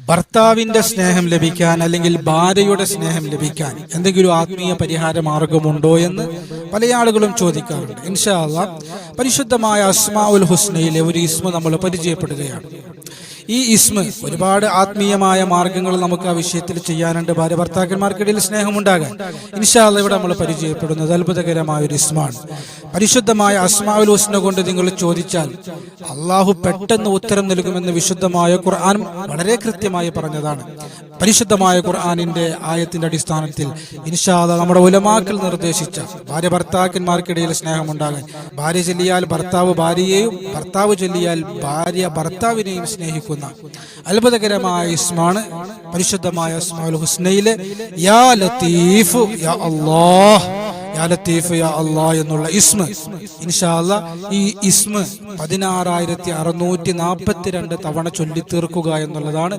ഭർത്താവിന്റെ സ്നേഹം ലഭിക്കാൻ അല്ലെങ്കിൽ ഭാര്യയുടെ സ്നേഹം ലഭിക്കാൻ എന്തെങ്കിലും ആത്മീയ പരിഹാര മാർഗമുണ്ടോ എന്ന് പല ആളുകളും ചോദിക്കാറുണ്ട്. ഇൻഷാ അല്ലാഹ് പരിശുദ്ധമായ അസ്മാഉൽ ഹുസ്നയിലെ ഒരു ഇസ്മ നമ്മൾ പരിചയപ്പെടുകയാണ്. ഈ ഇസ്മ ഒരുപാട് ആത്മീയമായ മാർഗങ്ങൾ നമുക്ക് ആ വിഷയത്തിൽ ചെയ്യാനുണ്ട്. ഭാര്യ ഭർത്താക്കന്മാർക്കിടയിൽ സ്നേഹമുണ്ടാകാൻ ഇൻഷാ അല്ലാഹ് ഇവിടെ നമ്മൾ പരിചയപ്പെടുന്നത് അത്ഭുതകരമായ ഒരു ഇസ്മാണ്. പരിശുദ്ധമായ അസ്മാഉൽ ഹുസ്ന കൊണ്ട് നിങ്ങൾ ചോദിച്ചാൽ അള്ളാഹു പെട്ടെന്ന് ഉത്തരം നൽകുമെന്ന് വിശുദ്ധമായ ഖുർആൻ വളരെ കൃത്യമായി പറഞ്ഞതാണ്. പരിശുദ്ധമായ ഖുർആനിന്റെ ആയത്തിന്റെ അടിസ്ഥാനത്തിൽ ഇൻഷാ അല്ലാഹ് നമ്മുടെ ഉലമാക്കൾ നിർദ്ദേശിച്ച ഭാര്യ ഭർത്താക്കന്മാർക്കിടയിൽ സ്നേഹമുണ്ടാകാൻ, ഭാര്യ ചൊല്ലിയാൽ ഭർത്താവ് ഭാര്യയെയും ഭർത്താവ് ചൊല്ലിയാൽ ഭാര്യ ഭർത്താവിനെയും സ്നേഹിക്കുന്ന അത്ഭുതകരമായ ഇസ്മാണ് പരിശുദ്ധമായ അസ്മാഉൽ ഹുസ്നയിലെ യാ ലത്തീഫ് യാ അല്ലാഹ്, യാ ലത്തീഫ് യാ അല്ലാഹ് എന്നുള്ള ഇസ്മ. ഇൻഷാ അല്ലാഹ് ഈ ഇസ്മ 16,642 തവണ ചൊല്ലി തീർക്കുക എന്നുള്ളതാണ്